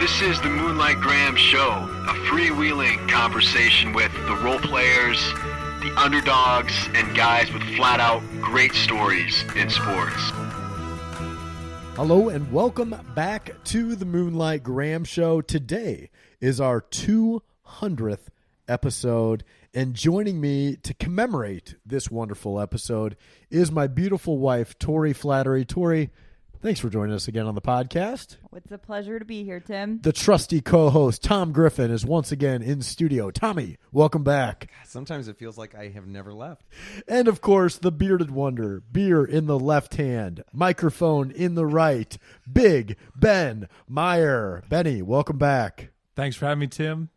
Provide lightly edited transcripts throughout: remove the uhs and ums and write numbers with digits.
This is the Moonlight Graham Show, a freewheeling conversation with the role players, the underdogs, and guys with flat-out great stories in sports. Hello and welcome back to the Moonlight Graham Show. Today is our 200th episode, and joining me to commemorate this wonderful episode is my beautiful wife, Tori Flattery. Tori, thanks for joining us again on the podcast. It's a pleasure to be here, Tim. The trusty co-host, Tom Griffin, is once again in studio. Tommy, welcome back. God, sometimes it feels like I have never left. And, of course, the bearded wonder, beer in the left hand, microphone in the right, Big Ben Meyer. Benny, welcome back. Thanks for having me, Tim.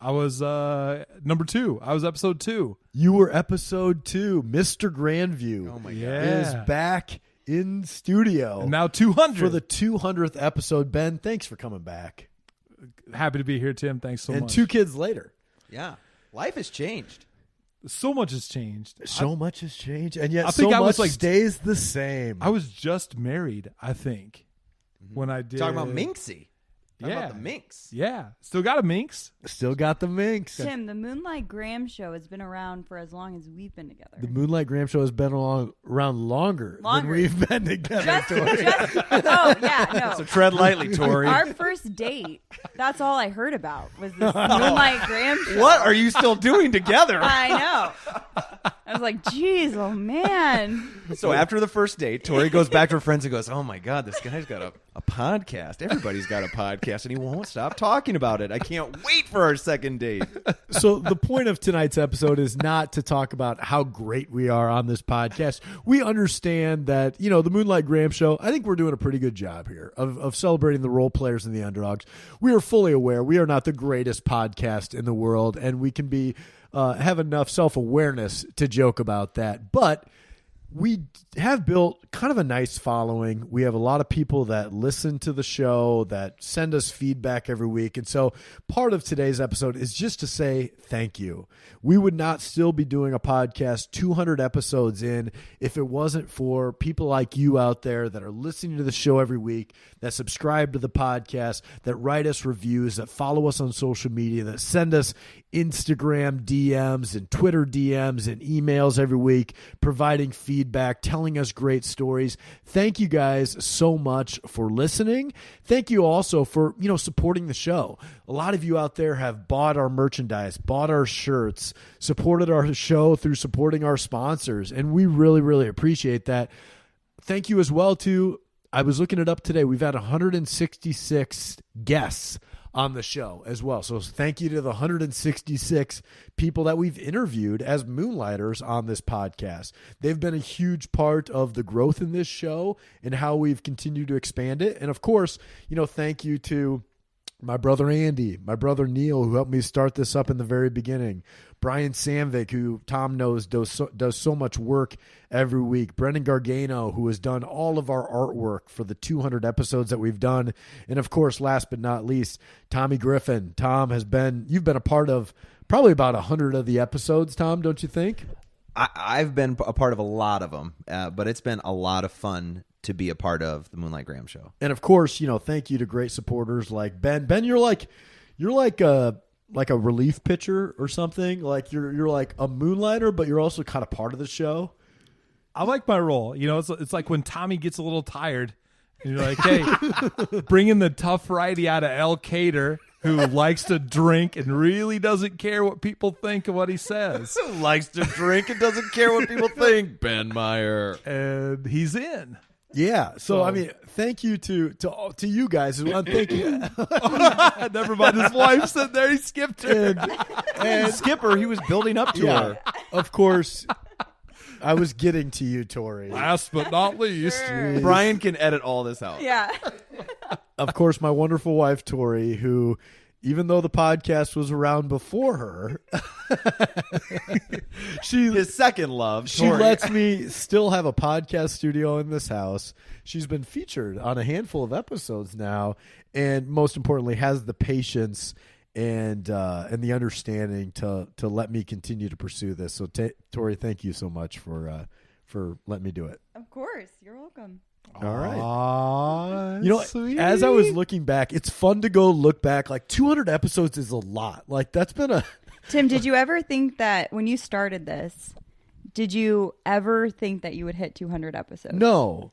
I was number 2. I was episode 2. You were episode 2. Mr. Grandview Oh, my is back in studio. And now 200. For the 200th episode. Ben, thanks for coming back. Happy to be here, Tim. Thanks so and much. 2 kids later. Yeah. Life has changed. So much has changed. So much has changed, and yet I think so I much was like- stays the same. I was just married, I think, when I did. Talking about Minxie. Talking Yeah. about the Minx. Yeah. Still got a minx. Still got the minx. Tim, the Moonlight Graham Show has been around for as long as we've been together. The Moonlight Graham Show has been around longer than Longer. we've been together. Tori. Oh, yeah, no. So tread lightly, Tori. Our first date, that's all I heard about was this Moonlight Graham Show. What are you still doing together? I know. I was like, geez, oh, man. So after the first date, Tori goes back to her friends and goes, oh, my God, this guy's got a podcast. Everybody's got a podcast, and he won't stop talking about it. I can't wait for our second date. So the point of tonight's episode is not to talk about how great we are on this podcast. We understand that, the Moonlight Graham Show, I think we're doing a pretty good job here of celebrating the role players and the underdogs. We are fully aware we are not the greatest podcast in the world, and we can be have enough self-awareness to joke about that. But we have built kind of a nice following. We have a lot of people that listen to the show, that send us feedback every week. And so part of today's episode is just to say thank you. We would not still be doing a podcast 200 episodes in if it wasn't for people like you out there that are listening to the show every week, that subscribe to the podcast, that write us reviews, that follow us on social media, that send us Instagram DMs and Twitter DMs and emails every week, providing feedback, telling us great stories. Thank you guys so much for listening. Thank you also for, supporting the show. A lot of you out there have bought our merchandise, bought our shirts, supported our show through supporting our sponsors, and we really, really appreciate that. Thank you as well to, I was looking it up today, we've had 166 guests on the show as well. So thank you to the 166 people that we've interviewed as Moonlighters on this podcast. They've been a huge part of the growth in this show and how we've continued to expand it. And of course, thank you to my brother Andy, my brother Neil, who helped me start this up in the very beginning. Brian Samvik, who Tom knows does so much work every week. Brendan Gargano, who has done all of our artwork for the 200 episodes that we've done. And of course, last but not least, Tommy Griffin. Tom, you've been a part of probably about 100 of the episodes, Tom, don't you think? I've been a part of a lot of them, but it's been a lot of fun to be a part of the Moonlight Graham Show. And of course, thank you to great supporters like Ben. Ben, you're like a relief pitcher or something. Like you're like a moonlighter, but you're also kind of part of the show. I like my role. It's like when Tommy gets a little tired, and you're like, hey, bring in the tough righty out of El Cater who likes to drink and really doesn't care what people think of what he says. Likes to drink and doesn't care what people think. Ben Meyer. And he's in. Yeah. So I mean, thank you to you guys. Thank you. Never mind. His wife said there. He skipped her. And Skipper, he was building up to her. Of course. I was getting to you, Tori. Last but not least. Sure. Brian can edit all this out. Yeah. Of course, my wonderful wife, Tori, who, even though the podcast was around before her, his second love, she Tori. lets me still have a podcast studio in this house. She's been featured on a handful of episodes now, and most importantly, has the patience and the understanding to let me continue to pursue this. So, Tori, thank you so much for letting me do it. Of course. You're welcome. All right. Aww, You know, sweet. as I was looking back, it's fun to go look back. Like 200 episodes is a lot. Like that's been a. Tim, did you ever think that when you started this, did you ever think that you would hit 200 episodes? No.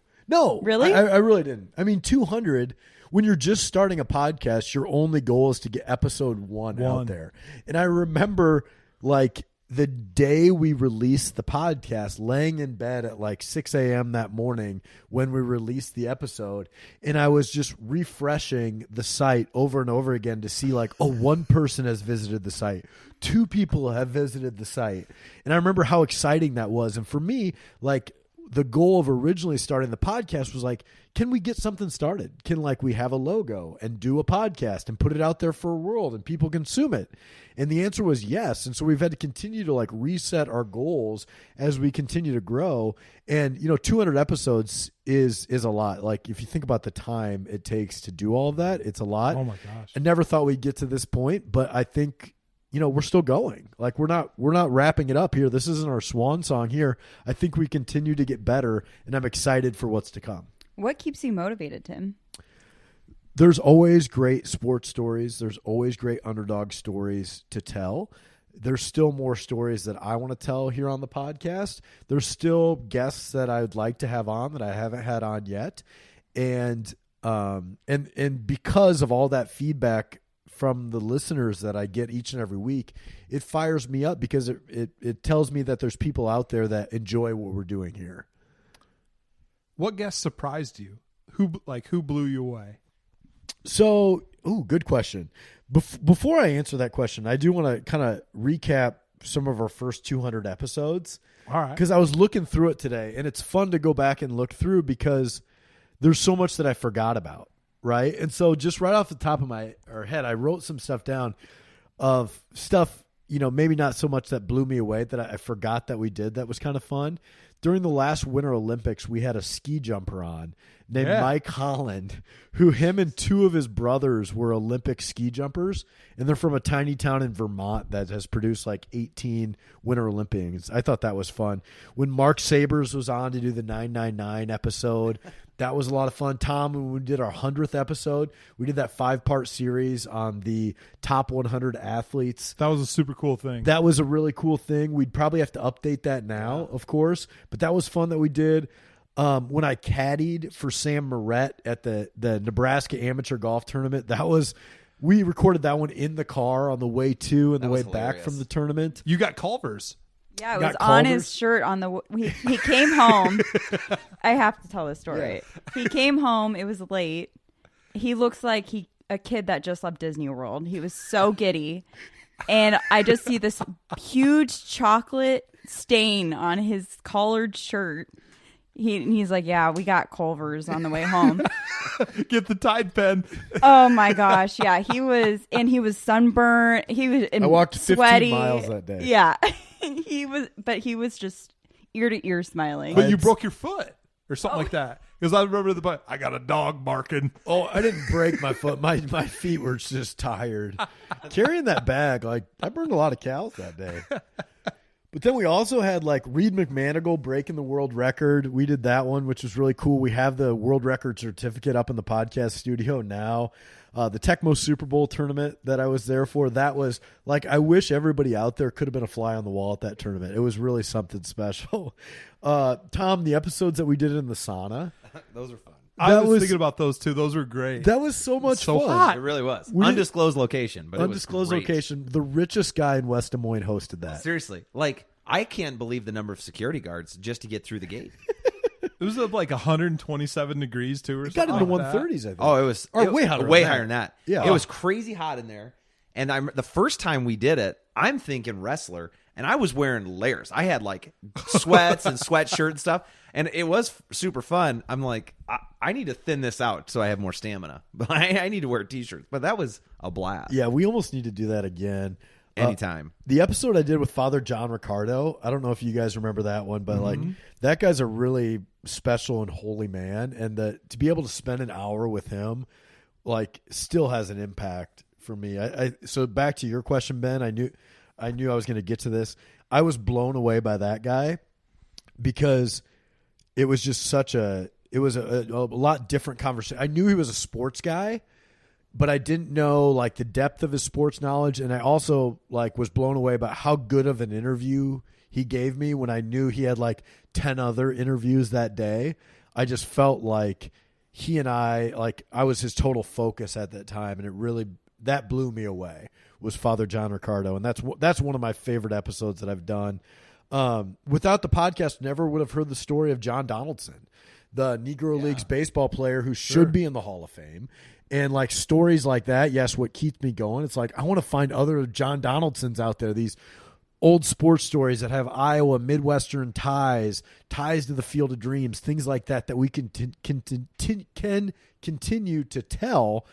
Really? I really didn't. I mean, 200. When you're just starting a podcast, your only goal is to get episode one out there. And I remember, like, the day we released the podcast, laying in bed at like 6 a.m. that morning when we released the episode, and I was just refreshing the site over and over again to see like, oh, one person has visited the site, 2 people have visited the site. And I remember how exciting that was. And for me, like, the goal of originally starting the podcast was like, can we get something started? Can like we have a logo and do a podcast and put it out there for a world and people consume it? And the answer was yes. And so we've had to continue to like reset our goals as we continue to grow. And, you know, 200 episodes is a lot. Like if you think about the time it takes to do all of that, it's a lot. Oh my gosh. I never thought we'd get to this point, but I think, you know, we're still going. Like we're not wrapping it up here. This isn't our swan song here. I think we continue to get better, and I'm excited for what's to come. What keeps you motivated, Tim? There's always great sports stories. There's always great underdog stories to tell. There's still more stories that I want to tell here on the podcast. There's still guests that I would like to have on that I haven't had on yet. And because of all that feedback from the listeners that I get each and every week, it fires me up because it tells me that there's people out there that enjoy what we're doing here. What guest surprised you? Who blew you away? So, good question. Before I answer that question, I do want to kind of recap some of our first 200 episodes. All right. Because I was looking through it today, and it's fun to go back and look through because there's so much that I forgot about. Right. And so just right off the top of my head, I wrote some stuff down of stuff, you know, maybe not so much that blew me away that I forgot that we did. That was kind of fun. During the last Winter Olympics, we had a ski jumper on named Mike Holland, who him and 2 of his brothers were Olympic ski jumpers. And they're from a tiny town in Vermont that has produced like 18 Winter Olympians. I thought that was fun. When Mark Sabers was on to do the 999 episode, that was a lot of fun. Tom, when we did our 100th episode, we did that 5-part series on the top 100 athletes. That was a super cool thing. That was a really cool thing. We'd probably have to update that now, of course, but that was fun that we did. When I caddied for Sam Moret at the Nebraska Amateur Golf Tournament, we recorded that one in the car on the way to and the way back from the tournament. You got Culver's. Yeah, it was on his shirt on the. He came home. I have to tell this story. Yeah. He came home. It was late. He looks like a kid that just left Disney World. He was so giddy, and I just see this huge chocolate stain on his collared shirt. He's like, yeah, we got Culver's on the way home. Get the Tide pen. Oh my gosh, yeah, he was sunburned. He was I walked 15 sweaty. miles that day. Yeah, he was just ear to ear smiling. But you broke your foot or something like that. Because I remember I got a dog barking. Oh, I didn't break my foot. My feet were just tired. Carrying that bag, like I burned a lot of calories that day. But then we also had like Reed McManigal breaking the world record. We did that one, which was really cool. We have the world record certificate up in the podcast studio now. The Tecmo Super Bowl tournament that I was there for, that was like, I wish everybody out there could have been a fly on the wall at that tournament. It was really something special. Tom, the episodes that we did in the sauna. Those are fun. I was thinking about those too. Those were great. That was so much fun. Hot. It really was. Undisclosed location, but undisclosed it was great. location. The richest guy in West Des Moines hosted that. Seriously, like I can't believe the number of security guards just to get through the gate. It was like 127 degrees too, or it got something. into Like 130s, I think. Oh, it was way higher. Way higher than that. Yeah, it was crazy hot in there. And the first time we did it, I'm thinking wrestler, and I was wearing layers. I had like sweats and sweatshirt and stuff, and it was super fun. I'm like, I need to thin this out so I have more stamina, but I need to wear t-shirts. But that was a blast. Yeah, we almost need to do that again. Anytime. The episode I did with Father John Ricardo, I don't know if you guys remember that one, but like that guy's a really special and holy man, and to be able to spend an hour with him, like, still has an impact for me. So back to your question, Ben, I knew I was going to get to this. I was blown away by that guy because it was just such a it was a lot different conversation. I knew he was a sports guy, but I didn't know like the depth of his sports knowledge. And I also like was blown away about how good of an interview he gave me when I knew he had like 10 other interviews that day. I just felt like he and I was his total focus at that time. And it really, that blew me away, was Father John Ricardo. And that's one of my favorite episodes that I've done. Without the podcast, never would have heard the story of John Donaldson, the Negro Leagues baseball player who should be in the Hall of Fame. And like stories like that, yes, what keeps me going. It's like I want to find other John Donaldsons out there, these old sports stories that have Iowa Midwestern ties to the Field of Dreams, things like that we can continue to tell.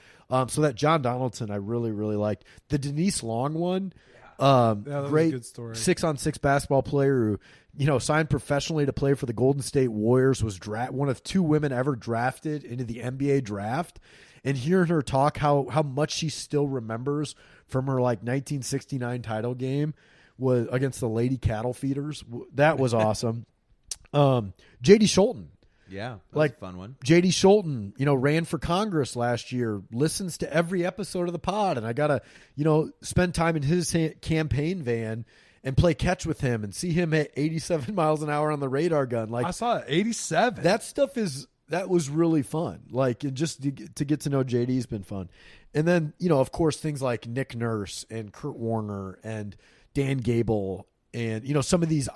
So that John Donaldson I really, really liked. The Denise Long one, that was great a good story. 6-on-6 basketball player who signed professionally to play for the Golden State Warriors, was one of 2 women ever drafted into the NBA draft. And hearing her talk how much she still remembers from her like 1969 title game was against the Lady Cattle Feeders. That was awesome. J.D. Schulten. Yeah, like a fun one. J.D. Schulten, ran for Congress last year, listens to every episode of the pod. And I got to, spend time in his campaign van and play catch with him and see him at 87 miles an hour on the radar gun. Like I saw it, 87. That stuff that was really fun. Like, and just to get to know JD has been fun. And then, of course, things like Nick Nurse and Kurt Warner and Dan Gable and, some of these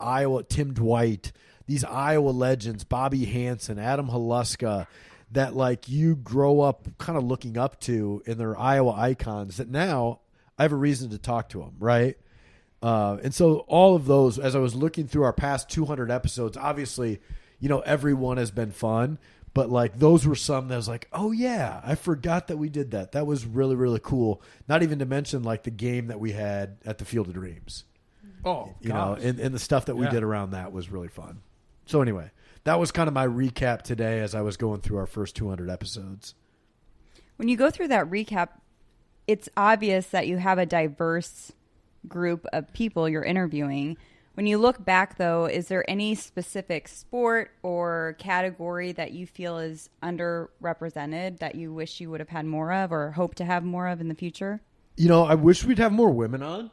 Tim Dwight, these Iowa legends, Bobby Hansen, Adam Haluska, that like you grow up kind of looking up to in their Iowa icons that now I have a reason to talk to them. Right. And so all of those, as I was looking through our past 200 episodes, obviously, every one has been fun. But like those were some that was like, oh yeah, I forgot that we did that. That was really, really cool. Not even to mention like the game that we had at the Field of Dreams. Oh, and the stuff that we did around that was really fun. So anyway, that was kind of my recap today as I was going through our first 200 episodes. When you go through that recap, it's obvious that you have a diverse group of people you're interviewing. When you look back, though, is there any specific sport or category that you feel is underrepresented that you wish you would have had more of or hope to have more of in the future? I wish we'd have more women on,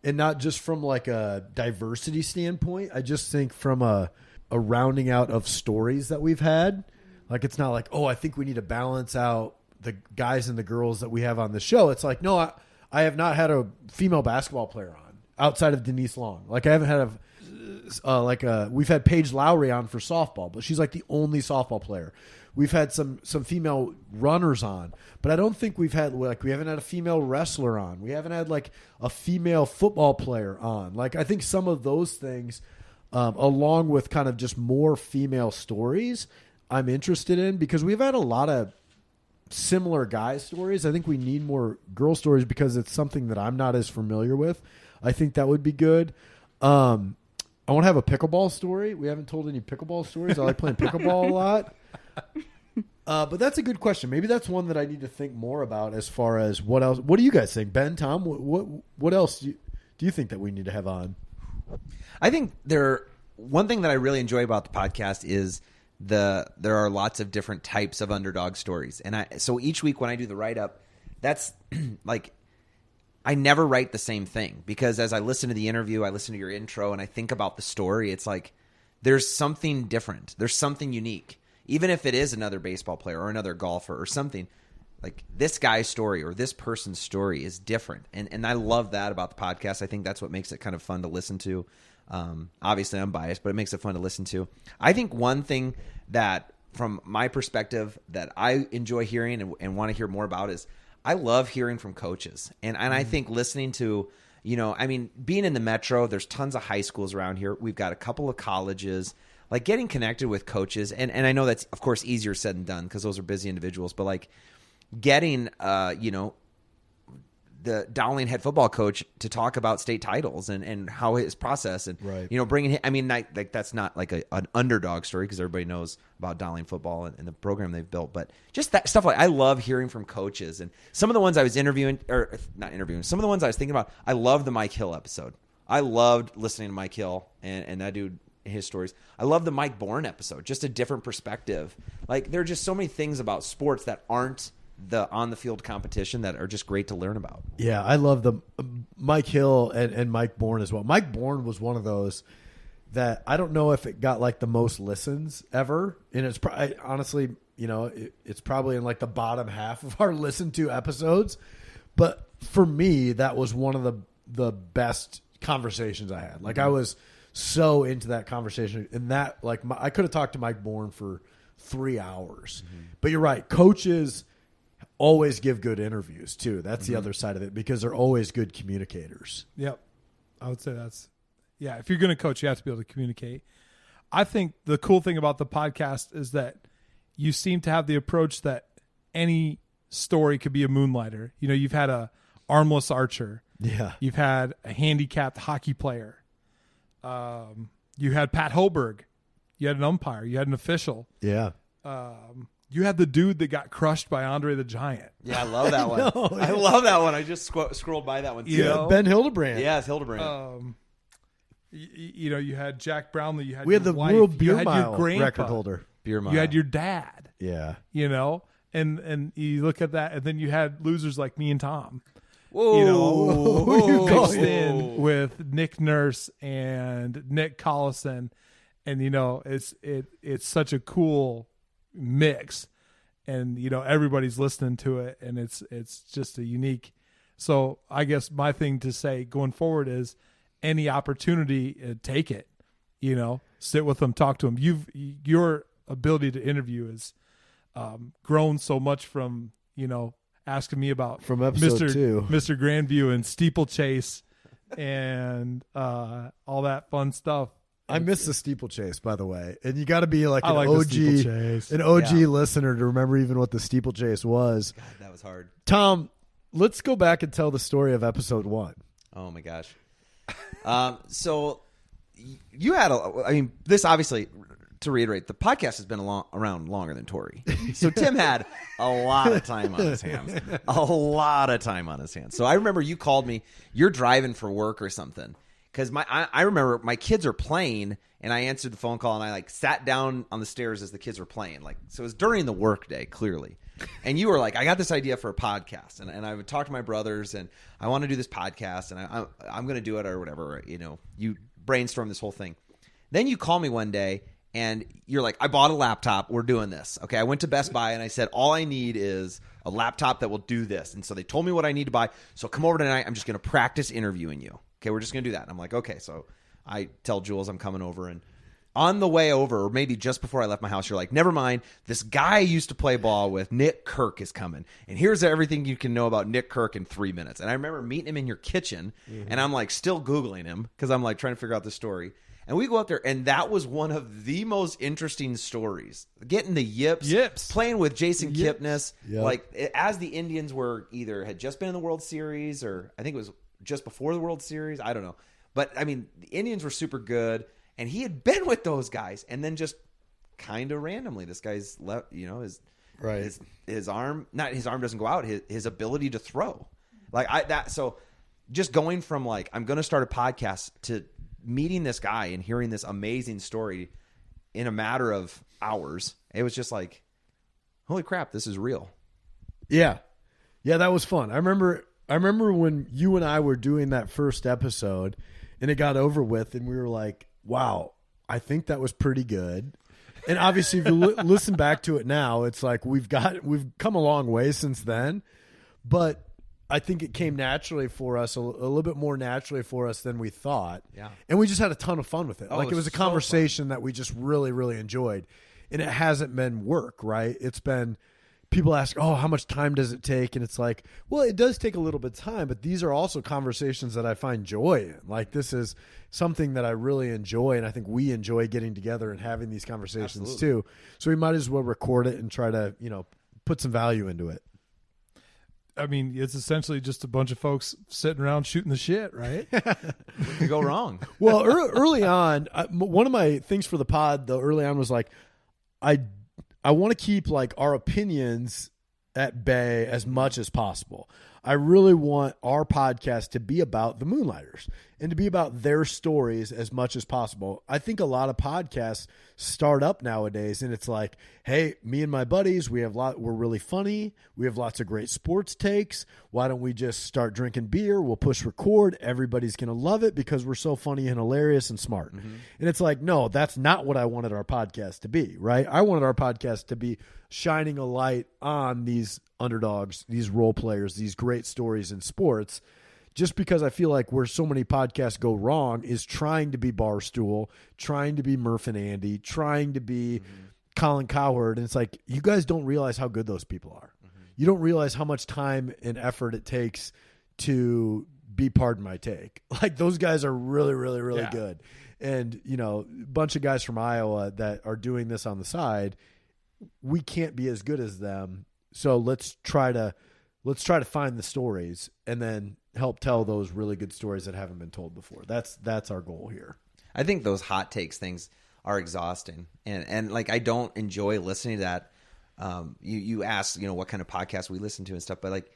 and not just from like a diversity standpoint. I just think from a rounding out of stories that we've had. Like, it's not like, I think we need to balance out the guys and the girls that we have on the show. It's like, no, I have not had a female basketball player on outside of Denise Long. Like I haven't had we've had Paige Lowry on for softball, but she's like the only softball player. We've had some female runners on, but I don't think we haven't had a female wrestler on. We haven't had like a female football player on. Like I think some of those things, along with kind of just more female stories, I'm interested in, because we've had a lot of similar guy stories. I think we need more girl stories because it's something that I'm not as familiar with. I think that would be good. I want to have a pickleball story. We haven't told any pickleball stories. I like playing pickleball a lot. But that's a good question. Maybe that's one that I need to think more about as far as what else. What do you guys think? Ben, Tom, what else do you think that we need to have on? I think one thing that I really enjoy about the podcast is there are lots of different types of underdog stories. And so each week when I do the write-up, that's like I never write the same thing, because as I listen to the interview, I listen to your intro, and I think about the story. It's like there's something different. There's something unique. Even if it is another baseball player or another golfer or something, like this guy's story or this person's story is different. And I love that about the podcast. I think that's what makes it kind of fun to listen to. Obviously, I'm biased, but it makes it fun to listen to. I think one thing that, from my perspective, that I enjoy hearing and want to hear more about is I love hearing from coaches. And I think listening to, being in the metro, there's tons of high schools around here. We've got a couple of colleges. Like getting connected with coaches, and I know that's, of course, easier said than done because those are busy individuals, but like getting, the Dowling head football coach to talk about state titles and how his process and, right. Bringing him, like that's not like an underdog story because everybody knows about Dowling football and the program they've built, but just that stuff. Like I love hearing from coaches, and some of the ones I was some of the ones I was thinking about, I love the Mike Hill episode. I loved listening to Mike Hill, and that dude, his stories. I love the Mike Bourne episode, just a different perspective. Like, there are just so many things about sports that aren't the on the field competition that are just great to learn about. Yeah, I love the Mike Hill and Mike Bourne as well. Mike Bourne was one of those that I don't know if it got like the most listens ever, and it's honestly, it's probably in like the bottom half of our listened to episodes. But for me, that was one of the best conversations I had. Like, I was so into that conversation, and that I could have talked to Mike Bourne for 3 hours. But you're right, coaches always give good interviews too. That's the other side of it, because they're always good communicators. Yep. I would say if you're going to coach, you have to be able to communicate. I think the cool thing about the podcast is that you seem to have the approach that any story could be a moonlighter. You've had a armless archer. Yeah. You've had a handicapped hockey player. You had Pat Hoberg. You had an umpire. You had an official. Yeah. You had the dude that got crushed by Andre the Giant. Yeah, I love that one. I love that one. I just scrolled by that one too. Yeah, Ben Hildebrand. Yeah, it's Hildebrand. You had Jack Brownlee. You had we had your the wife, World you Beer had Mile your grandpa, record holder. Beer Mile. You had your dad. Yeah. And you look at that, and then you had losers like me and Tom. Whoa. Mixed in with Nick Nurse and Nick Collison, and it's such a cool mix, and everybody's listening to it, and it's just a unique. So I guess my thing to say going forward is any opportunity, take it. Sit with them, talk to them. Your ability to interview is grown so much from asking me about from episode 2, Mr. Grandview and steeplechase and all that fun stuff. I miss the steeplechase, by the way, and you got to be like an like OG listener to remember even what the steeplechase was. God, that was hard. Tom, let's go back and tell the story of episode 1. Oh my gosh. So you had this obviously, to reiterate, the podcast has been around longer than Tori. So Tim had a lot of time on his hands. So I remember you called me, you're driving for work or something. Because I remember my kids are playing, and I answered the phone call, and I sat down on the stairs as the kids were playing. So it was during the work day, clearly. And you were like, I got this idea for a podcast. And I would talk to my brothers, and I want to do this podcast, and I'm going to do it or whatever. You brainstorm this whole thing. Then you call me one day, and you're like, I bought a laptop. We're doing this. Okay, I went to Best Buy, and I said, all I need is a laptop that will do this. And so they told me what I need to buy. So come over tonight. I'm just going to practice interviewing you. Okay, we're just going to do that. And I'm like, okay. So I tell Jules I'm coming over. And on the way over, or maybe just before I left my house, you're like, never mind. This guy I used to play ball with, Nick Kirk, is coming. And here's everything you can know about Nick Kirk in 3 minutes. And I remember meeting him in your kitchen. And I'm still Googling him because I'm trying to figure out the story. And we go up there, and that was one of the most interesting stories. Getting the yips. Playing with Jason Kipnis. Yep. As the Indians had just been in the World Series, or I think it was just before the World Series. I don't know. But, the Indians were super good, and he had been with those guys. And then just kind of randomly, this guy's left, his arm, not his arm doesn't go out, his ability to throw. So just going from I'm going to start a podcast to meeting this guy and hearing this amazing story in a matter of hours, it was just holy crap, this is real. Yeah, that was fun. I remember when you and I were doing that first episode, and it got over with, and we were like, wow, I think that was pretty good. And obviously, if you listen back to it now, it's we've come a long way since then, but I think it came naturally for us, a little bit more naturally for us than we thought. Yeah. And we just had a ton of fun with it. It was a conversation that we just really, really enjoyed. And it hasn't been work, right? It's been, people ask, oh, how much time does it take? And it's well, it does take a little bit of time, but these are also conversations that I find joy in. This is something that I really enjoy, and I think we enjoy getting together and having these conversations too. So we might as well record it and try to, put some value into it. It's essentially just a bunch of folks sitting around shooting the shit, right? What could go wrong? Well, early on, one of my things for the pod, though, early on was I want to keep our opinions at bay as much as possible. I really want our podcast to be about the Moonlighters. and to be about their stories as much as possible. I think a lot of podcasts start up nowadays, and it's like, hey, me and my buddies, we're really funny. We have lots of great sports takes. Why don't we just start drinking beer? We'll push record. Everybody's going to love it because we're so funny and hilarious and smart. Mm-hmm. And it's like, no, that's not what I wanted our podcast to be, right? I wanted our podcast to be shining a light on these underdogs, these role players, these great stories in sports. Just because I feel like where so many podcasts go wrong is trying to be Barstool, trying to be Murph and Andy, trying to be Colin Cowherd. And it's like, you guys don't realize how good those people are. Mm-hmm. You don't realize how much time and effort it takes to be Pardon My Take. Like, those guys are really, really, really good. And, you know, a bunch of guys from Iowa that are doing this on the side, we can't be as good as them. So let's try to find the stories and then help tell those really good stories that haven't been told before. That's our goal here. I think those hot takes things are exhausting, and like, I don't enjoy listening to that. You asked, you know, what kind of podcasts we listen to and stuff, but like,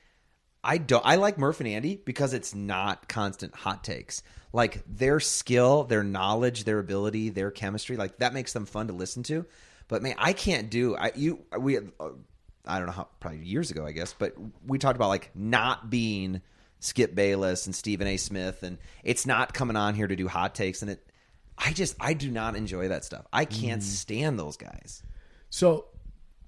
I like Murph and Andy because it's not constant hot takes. Like, their skill, their knowledge, their ability, their chemistry, like, that makes them fun to listen to. But man, I can't do I don't know how, probably years ago, I guess, but we talked about like not being Skip Bayless and Stephen A. Smith, and it's not coming on here to do hot takes, and I do not enjoy that stuff. I can't stand those guys. So,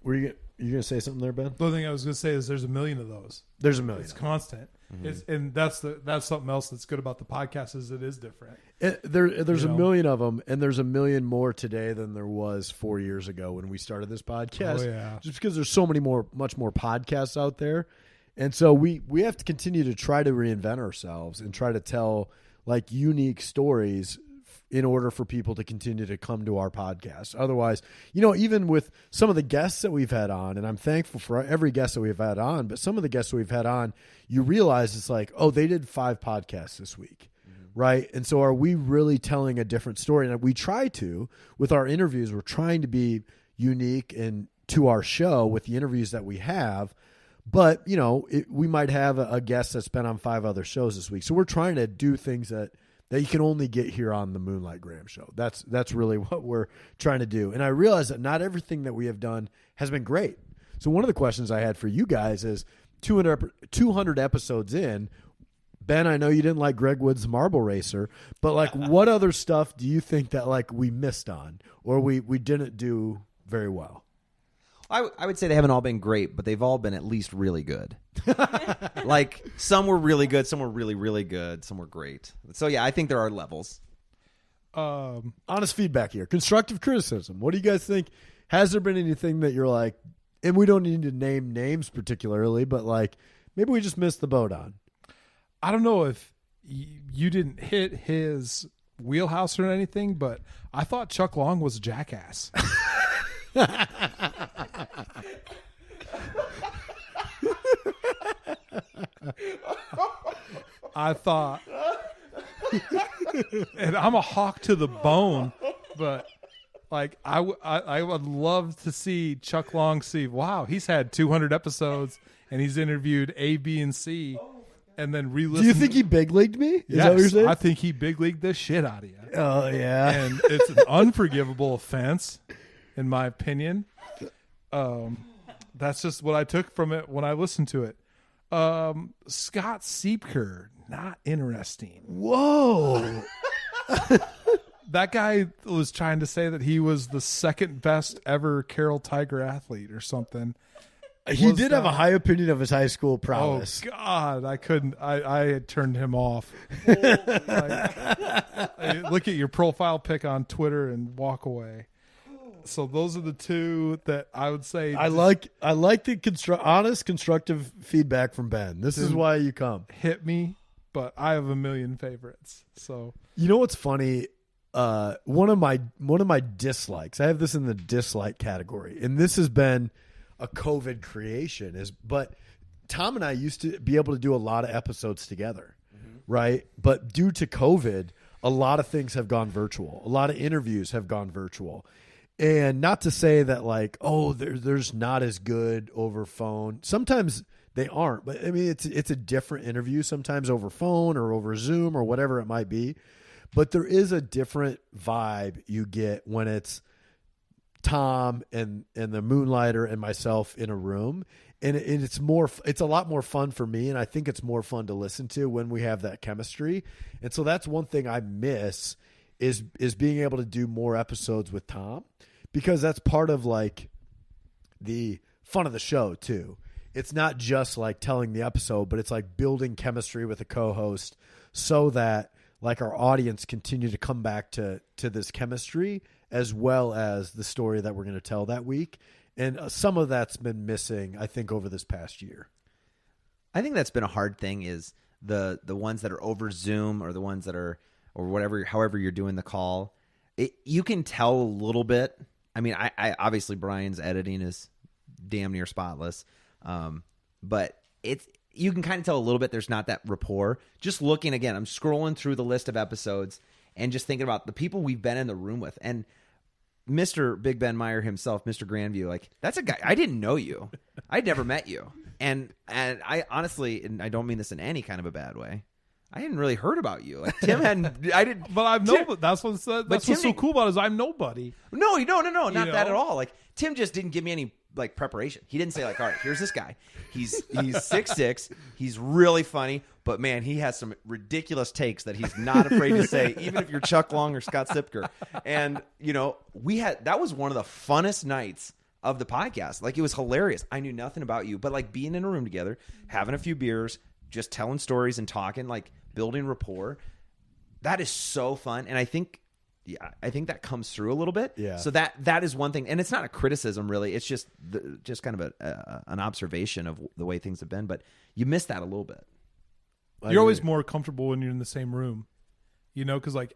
were you going to say something there, Ben? The only thing I was going to say is there's a million of those. There's a million. It's constant. Mm-hmm. And that's something else that's good about the podcast is it is different. There's a million of them, and there's a million more today than there was 4 years ago when we started this podcast. Oh, yeah. Just because there's so many much more podcasts out there. And so we have to continue to try to reinvent ourselves and try to tell like unique stories in order for people to continue to come to our podcast. Otherwise, you know, even with some of the guests that we've had on, and I'm thankful for every guest that we've had on, but some of the guests that we've had on, you realize it's like, oh, they did 5 podcasts this week. Right. And so are we really telling a different story? And we try to, with our interviews, we're trying to be unique and to our show with the interviews that we have. But, you know, we might have a guest that's been on 5 other shows this week. So we're trying to do things that you can only get here on the Moonlight Graham Show. That's really what we're trying to do. And I realize that not everything that we have done has been great. So one of the questions I had for you guys is 200 episodes in, Ben, I know you didn't like Greg Wood's Marble Racer, but like what other stuff do you think that like we missed on or we didn't do very well? I would say they haven't all been great, but they've all been at least really good. Like, some were really good, some were really, really good, some were great. So, yeah, I think there are levels. Honest feedback here. Constructive criticism. What do you guys think? Has there been anything that you're like, and we don't need to name names particularly, but like maybe we just missed the boat on? I don't know if you didn't hit his wheelhouse or anything, but I thought Chuck Long was a jackass. I thought, and I'm a hawk to the bone, but like I would love to see Chuck Long see, wow, he's had 200 episodes and he's interviewed A, B, and C, and then re-listen. Do you think he big leagued me? Is yes, that what you're saying? I think he big leagued the shit out of you. Oh yeah, and it's an unforgivable offense, in my opinion. That's just what I took from it when I listened to it. Scott Siepker, not interesting. Whoa. That guy was trying to say that he was the second best ever Carroll Tiger athlete or something. He did have a high opinion of his high school prowess. Oh God, I couldn't. I had turned him off. Look at your profile pic on Twitter and walk away. So those are the two that I would say. I like the honest, constructive feedback from Ben. This is why you come. Hit me, but I have a million favorites. So you know what's funny? One of my dislikes. I have this in the dislike category, and this has been a COVID creation. But Tom and I used to be able to do a lot of episodes together, right? But due to COVID, a lot of things have gone virtual. A lot of interviews have gone virtual. And not to say that like, oh, there's not as good over phone. Sometimes they aren't. But I mean, it's a different interview sometimes over phone or over Zoom or whatever it might be. But there is a different vibe you get when it's Tom and the Moonlighter and myself in a room. And it's a lot more fun for me. And I think it's more fun to listen to when we have that chemistry. And so that's one thing I miss is being able to do more episodes with Tom, because that's part of like the fun of the show too. It's not just like telling the episode, but it's like building chemistry with a co-host so that like our audience continue to come back to this chemistry as well as the story that we're going to tell that week. And some of that's been missing, I think, over this past year. I think that's been a hard thing is the ones that are over Zoom or the ones that are, or whatever, however you're doing the call. You can tell a little bit. I mean, I obviously Brian's editing is damn near spotless. But you can kind of tell a little bit there's not that rapport. Just looking again, I'm scrolling through the list of episodes and just thinking about the people we've been in the room with. And Mr. Big Ben Meyer himself, Mr. Grandview, like that's a guy I didn't know you. I'd never met you. And I honestly, and I don't mean this in any kind of a bad way, I hadn't really heard about you. Like Tim hadn't. I didn't. But I've known. That's what's so cool about it is I'm nobody. No, not that at all. Like Tim just didn't give me any like preparation. He didn't say like, all right, here's this guy. He's 6'6". He's really funny, but man, he has some ridiculous takes that he's not afraid to say, even if you're Chuck Long or Scott Sipker. And that was one of the funnest nights of the podcast. Like it was hilarious. I knew nothing about you, but like being in a room together, having a few beers, just telling stories and talking, like building rapport. That is so fun. And I think that comes through a little bit. Yeah. So that is one thing. And it's not a criticism really. It's just kind of an observation of the way things have been, but you miss that a little bit. You're always more comfortable when you're in the same room, cause like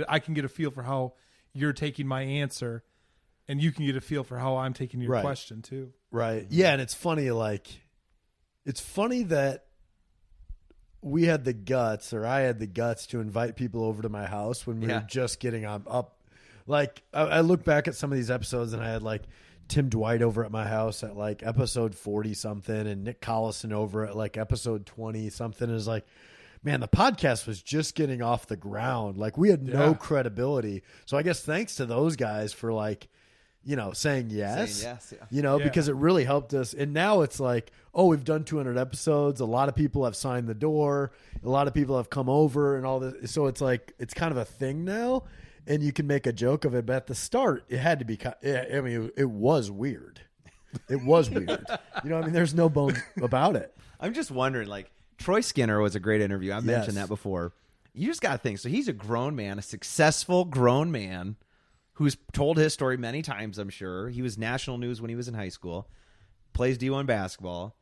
I can get a feel for how you're taking my answer and you can get a feel for how I'm taking your question too. Right. Yeah. And it's funny that we had the guts, or I had the guts to invite people over to my house when we were just getting up. Like I look back at some of these episodes and I had like Tim Dwight over at my house at like episode 40 something and Nick Collison over at like episode 20 something. And it's like, man, the podcast was just getting off the ground. Like we had no credibility. So I guess thanks to those guys for like, saying yes, because it really helped us. And now it's like, oh, we've done 200 episodes. A lot of people have signed the door. A lot of people have come over and all this. So it's like, it's kind of a thing now and you can make a joke of it. But at the start, it had to be, I mean, it was weird. It was weird. There's no bones about it. I'm just wondering, like Troy Skinner was a great interview. I've mentioned that before. You just got to think. So he's a grown man, a successful grown man who's told his story many times, I'm sure. He was national news when he was in high school, plays D1 basketball,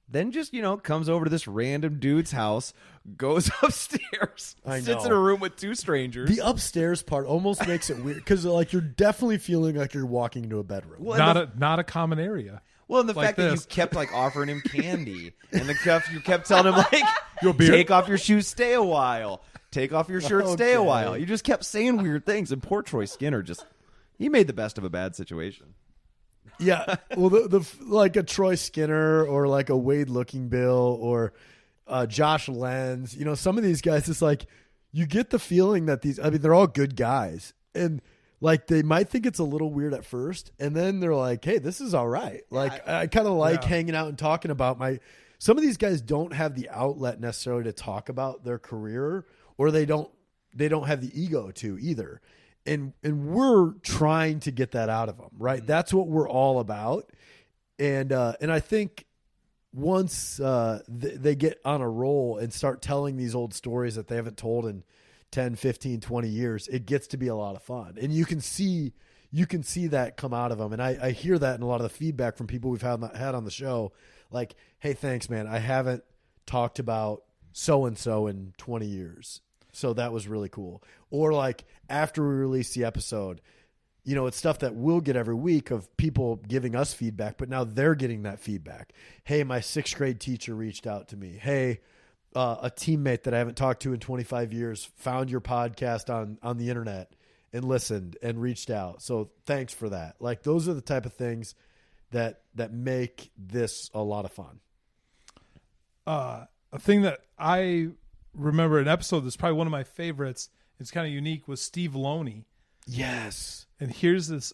then just, comes over to this random dude's house, goes upstairs, sits in a room with two strangers. The upstairs part almost makes it weird because like you're definitely feeling like you're walking into a bedroom. Well, not a common area. Well, and the fact that you kept like offering him candy and you kept telling him like, take off your shoes, stay a while. Take off your shirt, stay a while. You just kept saying weird things. And poor Troy Skinner he made the best of a bad situation. Yeah. Well, the like a Troy Skinner or like a Wade Looking Bill or Josh Lenz, some of these guys, it's like you get the feeling that they're all good guys. And like they might think it's a little weird at first. And then they're like, hey, this is all right. Like I kind of like hanging out and talking about some of these guys don't have the outlet necessarily to talk about their career. Or they don't have the ego to either. And we're trying to get that out of them, right? Mm-hmm. That's what we're all about. And I think once they get on a roll and start telling these old stories that they haven't told in 10, 15, 20 years, it gets to be a lot of fun. And you can see that come out of them. And I hear that in a lot of the feedback from people we've had on the show. Like, hey, thanks, man. I haven't talked about so-and-so in 20 years. So that was really cool. Or like after we release the episode, it's stuff that we'll get every week of people giving us feedback, but now they're getting that feedback. Hey, my 6th grade teacher reached out to me. Hey, a teammate that I haven't talked to in 25 years found your podcast on the internet and listened and reached out. So thanks for that. Like those are the type of things that make this a lot of fun. A thing that I remember, an episode that's probably one of my favorites, it's kind of unique, was Steve Loney. Yes. And here's this,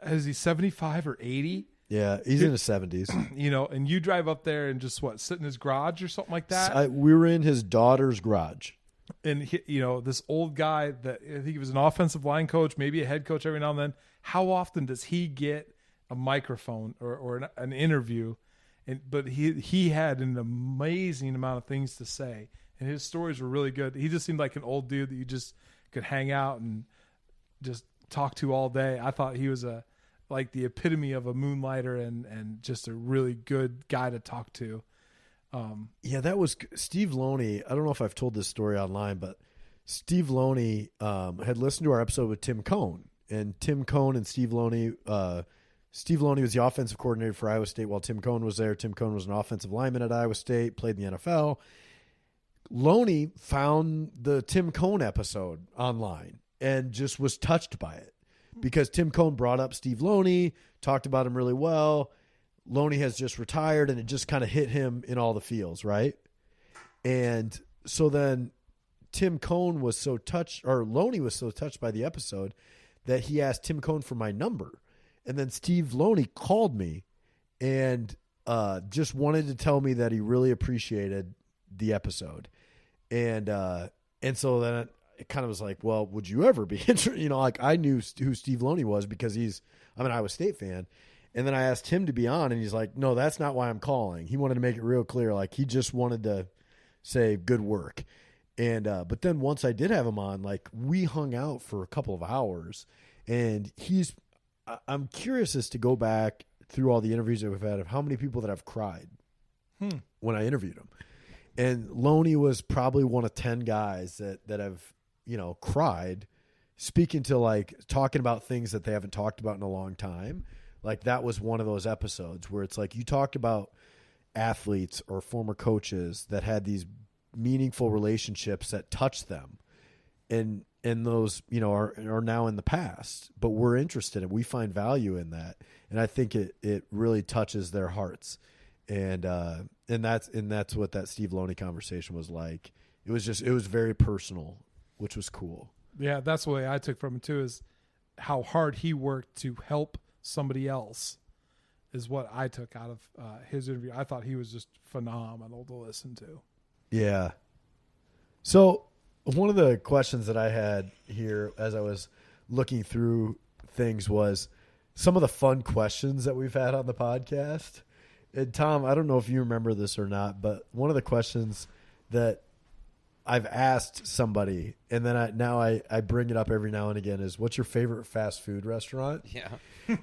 is he 75 or 80? Yeah, he's in his 70s. You know, and you drive up there and just sit in his garage or something like that. We were in his daughter's garage. And, you know, this old guy that I think he was an offensive line coach, maybe a head coach every now and then. How often does he get a microphone or an interview? But he had an amazing amount of things to say. And his stories were really good. He just seemed like an old dude that you just could hang out and just talk to all day. I thought he was like the epitome of a moonlighter and just a really good guy to talk to. Yeah, that was Steve Loney. I don't know if I've told this story online, but Steve Loney had listened to our episode with Tim Cohn. And Tim Cohn and Steve Loney was the offensive coordinator for Iowa State while Tim Cohn was there. Tim Cohn was an offensive lineman at Iowa State, played in the NFL. Loney found the Tim Cohn episode online and just was touched by it because Tim Cohn brought up Steve Loney, talked about him really well. Loney has just retired, and it just kind of hit him in all the feels, right? And so then Loney was so touched by the episode that he asked Tim Cohn for my number. And then Steve Loney called me and just wanted to tell me that he really appreciated the episode. And so then it kind of was like, well, would you ever be interested? You know, like I knew who Steve Loney was because I'm an Iowa State fan. And then I asked him to be on, and he's like, no, that's not why I'm calling. He wanted to make it real clear. Like, he just wanted to say good work. And but then once I did have him on, like, we hung out for a couple of hours. And I'm curious as to go back through all the interviews that we've had of how many people that have cried when I interviewed him. And Loney was probably one of 10 guys that have, you know, cried, speaking to, like, talking about things that they haven't talked about in a long time. Like, that was one of those episodes where it's like you talked about athletes or former coaches that had these meaningful relationships that touched them. And those, you know, are now in the past, but we're interested and we find value in that. And I think it really touches their hearts. And that's what that Steve Loney conversation was like. It was very personal, which was cool. Yeah, that's the way I took from it too, is how hard he worked to help somebody else is what I took out of his interview. I thought he was just phenomenal to listen to. Yeah. So one of the questions that I had here as I was looking through things was some of the fun questions that we've had on the podcast. And Tom, I don't know if you remember this or not, but one of the questions that I've asked somebody, and then I bring it up every now and again, is what's your favorite fast food restaurant? Yeah.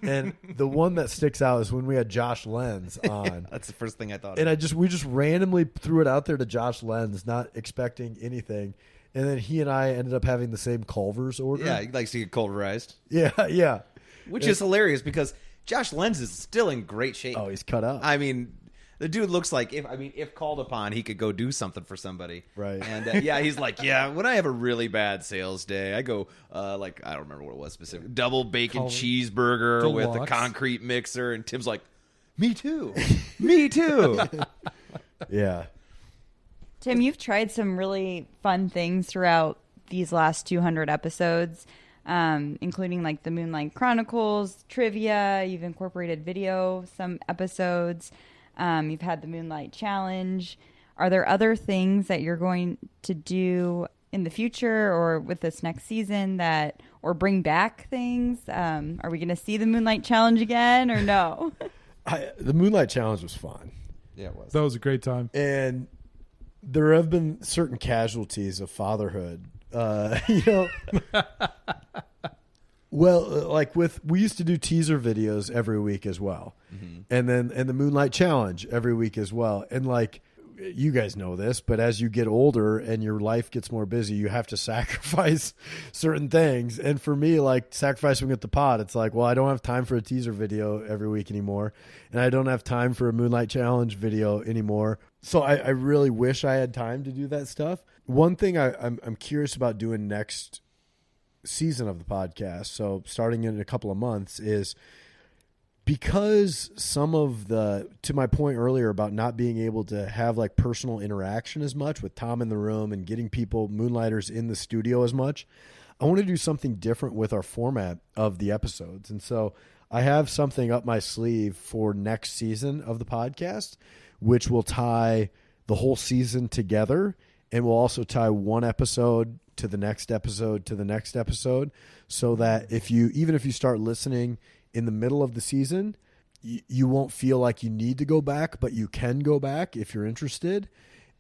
And the one that sticks out is when we had Josh Lenz on. That's the first thing I thought And of. we just randomly threw it out there to Josh Lenz, not expecting anything. And then he and I ended up having the same Culver's order. Yeah, he likes to get pulverized. Yeah, yeah. Which is hilarious because Josh Lenz is still in great shape. Oh, he's cut up. I mean, the dude looks like if called upon, he could go do something for somebody. Right. And yeah, he's like, yeah, when I have a really bad sales day, I go like, I don't remember what it was specifically, double bacon cheeseburger with a Deluxe. concrete mixer. And Tim's like, me too. Me too. Yeah. Tim, you've tried some really fun things throughout these last 200 episodes, including like the Moonlight Chronicles, trivia. You've incorporated video, some episodes. You've had the Moonlight Challenge. Are there other things that you're going to do in the future or with this next season or bring back things? Are we going to see the Moonlight Challenge again or no? The Moonlight Challenge was fun. Yeah, it was. That was a great time. And there have been certain casualties of fatherhood. You know, well, like we used to do teaser videos every week as well. And the Moonlight Challenge every week as well. And like, you guys know this, but as you get older and your life gets more busy, you have to sacrifice certain things. And for me, like sacrificing at the pod, it's like, well, I don't have time for a teaser video every week anymore. And I don't have time for a Moonlight Challenge video anymore. So I really wish I had time to do that stuff. One thing I'm curious about doing next season of the podcast, so starting in a couple of months, is because some of to my point earlier about not being able to have like personal interaction as much with Tom in the room and getting people, Moonlighters, in the studio as much, I want to do something different with our format of the episodes. And so I have something up my sleeve for next season of the podcast, which will tie the whole season together, and will also tie one episode to the next episode to the next episode, so that even if you start listening in the middle of the season, you won't feel like you need to go back, but you can go back if you're interested.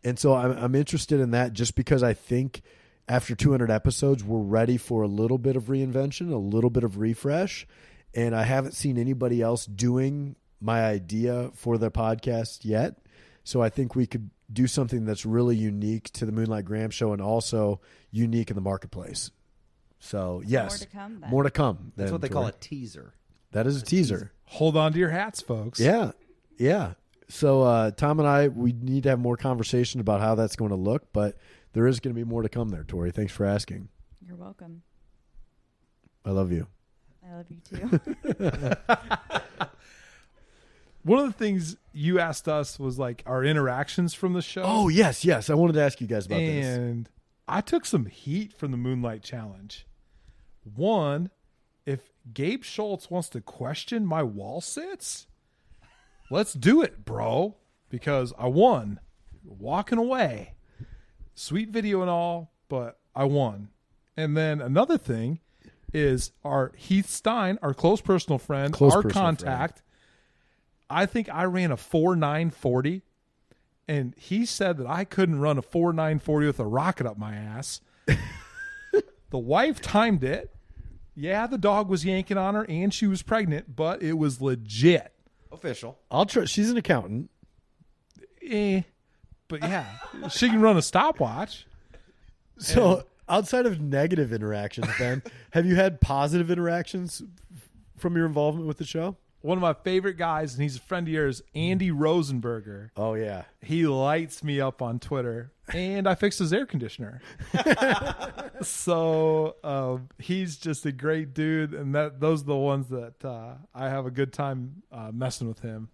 And so I'm interested in that, just because I think after 200 episodes, we're ready for a little bit of reinvention, a little bit of refresh. And I haven't seen anybody else doing my idea for the podcast yet. So I think we could do something that's really unique to the Moonlight Graham Show and also unique in the marketplace. So yes, more to come. Then. More to come. That's what they call a teaser. That is a teaser. Hold on to your hats, folks. Yeah. Yeah. So Tom and I, we need to have more conversation about how that's going to look, but there is going to be more to come there, Tori. Thanks for asking. You're welcome. I love you. I love you too. One of the things you asked us was like our interactions from the show. Oh, yes, yes. I wanted to ask you guys about this. And I took some heat from the Moonlight Challenge. One, if Gabe Schultz wants to question my wall sits, let's do it, bro, because I won. Walking away. Sweet video and all, but I won. And then another thing is our Heath Stein, our close personal friend, contact. I think I ran a 4.940, and he said that I couldn't run a 4.940 with a rocket up my ass. The wife timed it. Yeah, the dog was yanking on her, and she was pregnant, but it was legit. Official. I'll try. She's an accountant. But yeah, she can run a stopwatch. So outside of negative interactions, Ben, have you had positive interactions from your involvement with the show? One of my favorite guys, and he's a friend of yours, Andy Rosenberger. Oh, yeah. He lights me up on Twitter, and I fixed his air conditioner. So he's just a great dude, and those are the ones that I have a good time messing with him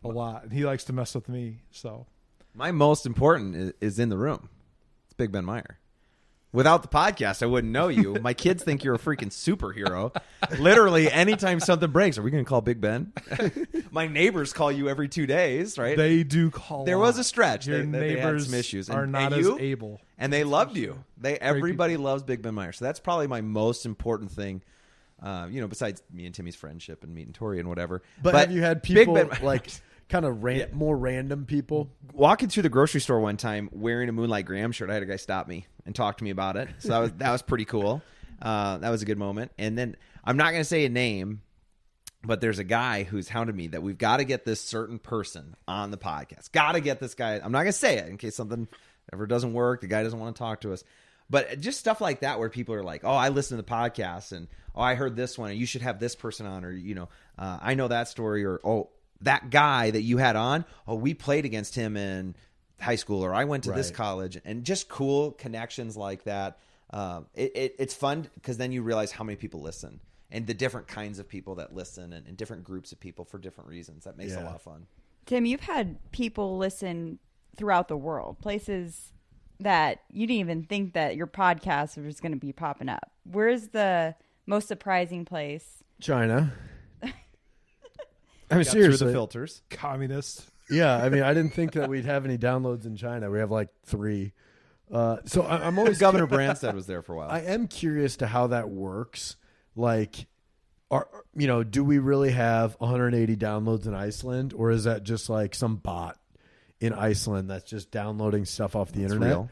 a lot, and he likes to mess with me. So my most important is in the room. It's Big Ben Meyer. Without the podcast, I wouldn't know you. My kids think you're a freaking superhero. Literally, anytime something breaks, are we going to call Big Ben? My neighbors call you every 2 days, right? They do call. There was a stretch. Your they neighbors had some issues. are not as able. And they loved you. Everybody loves Big Ben Meyer. So that's probably my most important thing, besides me and Timmy's friendship and meeting Tori and whatever. But have you had people like kind of more random people? Walking through the grocery store one time wearing a Moonlight Graham shirt, I had a guy stop me and talk to me about it. So that was pretty cool. That was a good moment. And then I'm not going to say a name, but there's a guy who's hounded me that we've got to get this certain person on the podcast. Got to get this guy. I'm not going to say it in case something ever doesn't work. The guy doesn't want to talk to us. But just stuff like that where people are like, oh, I listen to the podcast and, oh, I heard this one. And you should have this person on, or, I know that story, or, oh, that guy that you had on, oh, we played against him in high school, or I went to this college, and just cool connections like that. It's fun because then you realize how many people listen and the different kinds of people that listen and different groups of people for different reasons. That makes it a lot of fun. Tim, you've had people listen throughout the world, places that you didn't even think that your podcast was going to be popping up. Where's the most surprising place? China. I mean, Got seriously. through the filters. Communist. Yeah, I mean, I didn't think that we'd have any downloads in China. We have like 3. So I'm always Governor Branstad was there for a while. I am curious to how that works. Like, do we really have 180 downloads in Iceland, or is that just like some bot in Iceland that's just downloading stuff off the internet? Real.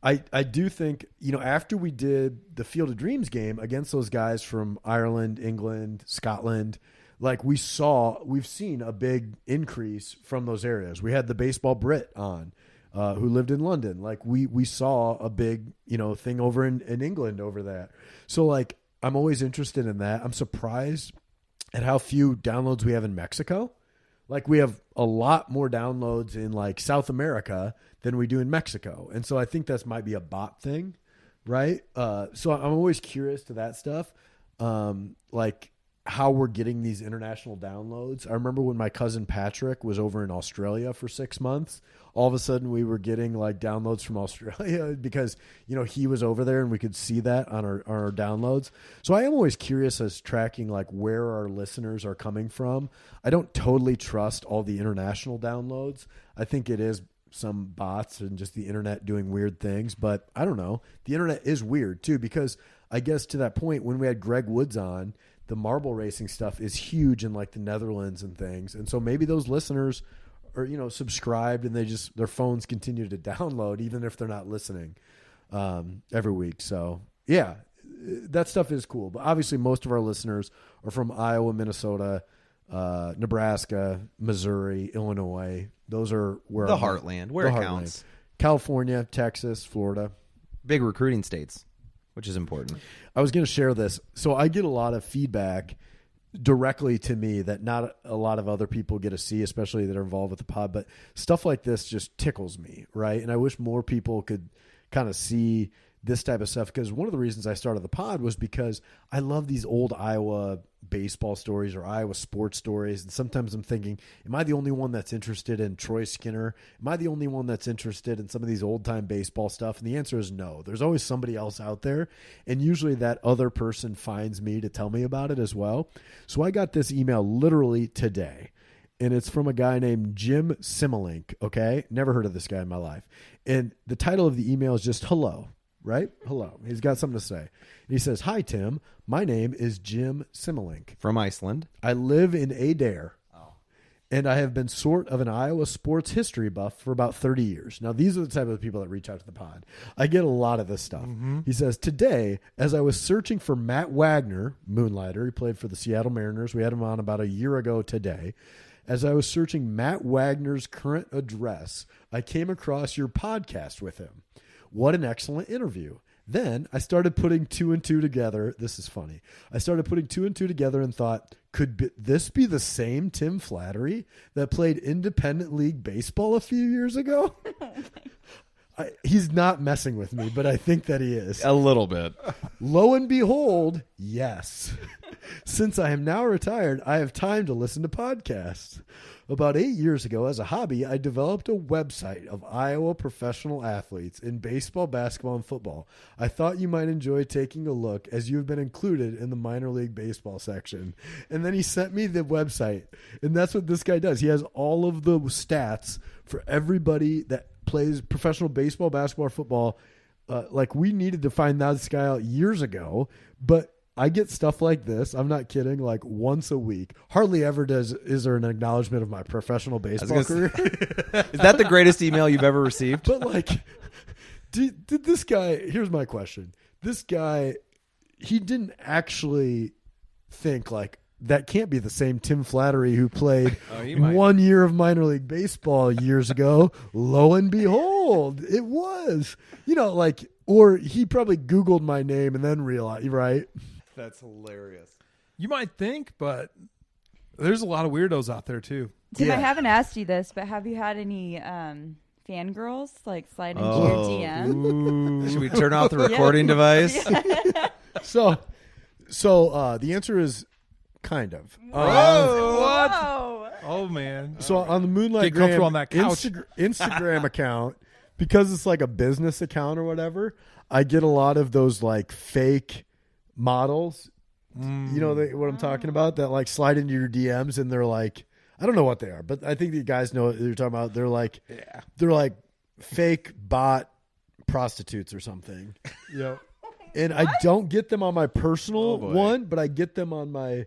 I do think, after we did the Field of Dreams game against those guys from Ireland, England, Scotland, like we've seen a big increase from those areas. We had the baseball Brit on who lived in London. Like we saw a big, thing over in England over that. So like, I'm always interested in that. I'm surprised at how few downloads we have in Mexico. Like we have a lot more downloads in like South America than we do in Mexico. And so I think that might be a bot thing. Right. So I'm always curious to that stuff. Like, how we're getting these international downloads. I remember when my cousin Patrick was over in Australia for 6 months, all of a sudden we were getting like downloads from Australia because, he was over there and we could see that on our downloads. So I am always curious as tracking like where our listeners are coming from. I don't totally trust all the international downloads. I think it is some bots and just the internet doing weird things, but I don't know. The internet is weird too, because I guess to that point when we had Greg Woods on, the marble racing stuff is huge in like the Netherlands and things. And so maybe those listeners are, subscribed and their phones continue to download even if they're not listening every week. So yeah, that stuff is cool. But obviously most of our listeners are from Iowa, Minnesota, Nebraska, Missouri, Illinois. Those are where the heartland, where it counts. California, Texas, Florida. Big recruiting states, which is important. I was going to share this. So I get a lot of feedback directly to me that not a lot of other people get to see, especially that are involved with the pod. But stuff like this just tickles me, right? And I wish more people could kind of see this type of stuff, because one of the reasons I started the pod was because I love these old Iowa baseball stories or Iowa sports stories. And sometimes I'm thinking, am I the only one that's interested in Troy Skinner? Am I the only one that's interested in some of these old time baseball stuff? And the answer is no. There's always somebody else out there. And usually that other person finds me to tell me about it as well. So I got this email literally today. And it's from a guy named Jim Simmelink. Okay. Never heard of this guy in my life. And the title of the email is just hello. Right? Hello. He's got something to say. And he says, "Hi, Tim. My name is Jim Simmelink. From Iceland. I live in Adair. And I have been sort of an Iowa sports history buff for about 30 years. Now, these are the type of people that reach out to the pod. I get a lot of this stuff." Mm-hmm. He says, "Today, as I was searching for Matt Wagner, Moonlighter, he played for the Seattle Mariners. We had him on about a year ago today. As I was searching Matt Wagner's current address, I came across your podcast with him. What an excellent interview. Then I started putting two and two together." This is funny. "I started putting two and two together and thought, could this be the same Tim Flattery that played independent league baseball a few years ago?" He's not messing with me, but I think that he is. A little bit. Lo and behold, yes. Since I am now retired, I have time to listen to podcasts. About 8 years ago, as a hobby, I developed a website of Iowa professional athletes in baseball, basketball, and football. I thought you might enjoy taking a look, as you have been included in the minor league baseball section. And then he sent me the website. And that's what this guy does. He has all of the stats for everybody that plays professional baseball, basketball, or football. Like we needed to find this guy out years ago, but I get stuff like this. I'm not kidding. Like once a week. Hardly ever is there an acknowledgement of my professional baseball career. Is that the greatest email you've ever received? But like, did this guy? Here's my question. This guy, he didn't actually think like that can't be the same Tim Flattery who played 1 year of minor league baseball years ago. Lo and behold, it was. Or he probably Googled my name and then realized, right? That's hilarious. You might think, but there's a lot of weirdos out there too. Tim, Yeah. I haven't asked you this, but have you had any fangirls like slide into your DM? Should we turn off the recording device? So the answer is kind of. Whoa. Oh man. So on the Moonlight Get comfortable Graham on that couch. Instagram account, because it's like a business account or whatever, I get a lot of those like fake models. You know what I'm talking about? That like slide into your DMs and they're like, I don't know what they are, but I think the guys know what you're talking about. They're like, they're like fake bot prostitutes or something. Yep. And I don't get them on my personal boy. one, but I get them on my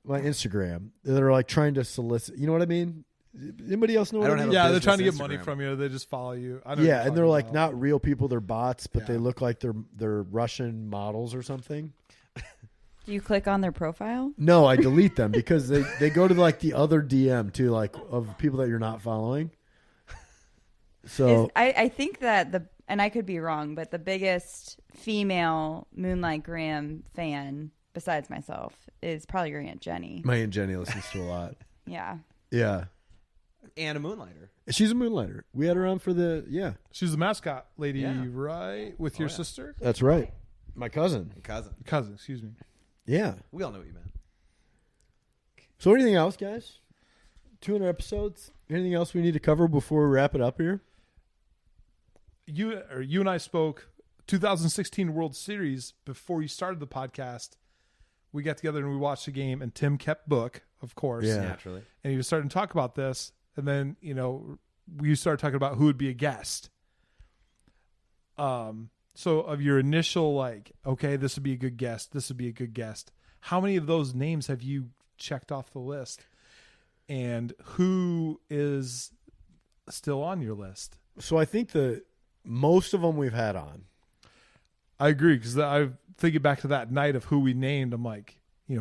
Instagram. They're like trying to solicit. You know what I mean? Anybody else know what I mean? Yeah, they're trying to get business money Instagram. from you. They just follow you. I know Yeah, what and you're they're talking like about. not real people. They're bots, but they Yeah. look like they're Russian models or something. Do you click on their profile? No, I delete them because they go to like the other DM too, like of people that you're not following. So I think that and I could be wrong, but the biggest female Moonlight Graham fan besides myself is probably your Aunt Jenny. my Aunt Jenny listens to a lot. Yeah. Yeah, And a moonlighter. she's a moonlighter. We had her on for She's the mascot lady, Yeah. right? With your sister? That's right. My cousin. Cousin. Cousin, excuse me. Yeah. We all know what you meant. So anything else, guys? 200 episodes. Anything else we need to cover before we wrap it up here? You and I spoke 2016 World Series before you started the podcast. We got together and we watched the game, and Tim kept book, of course. Yeah. Naturally. And he was starting to talk about this, and then we started talking about who would be a guest. So of your initial okay, this would be a good guest. This would be a good guest. How many of those names have you checked off the list? And who is still on your list? So I think most of them we've had on. I agree, because I'm thinking back to that night of who we named. I'm like,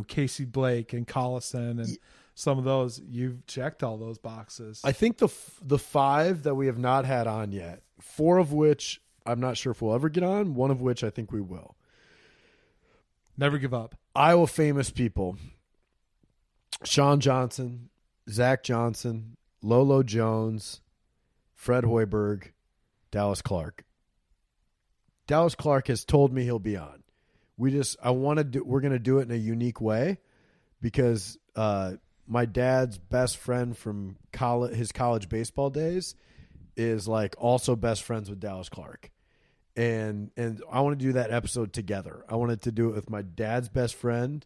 Casey Blake and Collison and some of those. You've checked all those boxes. I think the 5 that we have not had on yet, 4 of which I'm not sure if we'll ever get on, 1 of which I think we will. Never give up. Iowa famous people. Sean Johnson, Zach Johnson, Lolo Jones, Fred Hoiberg, Dallas Clark. Dallas Clark has told me he'll be on. We're going to do it in a unique way because my dad's best friend from his college baseball days is also best friends with Dallas Clark. And I want to do that episode together. I wanted to do it with my dad's best friend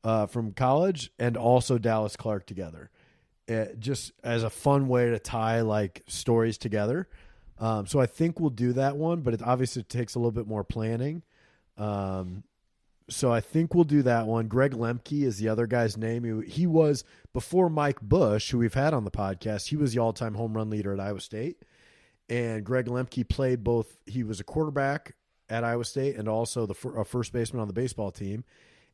from college and also Dallas Clark together. Just as a fun way to tie stories together. So I think we'll do that one, but it obviously takes a little bit more planning. So I think we'll do that one. Greg Lemke is the other guy's name. He was, before Mike Bush, who we've had on the podcast, he was the all-time home run leader at Iowa State. And Greg Lemke played both. He was a quarterback at Iowa State and also a first baseman on the baseball team.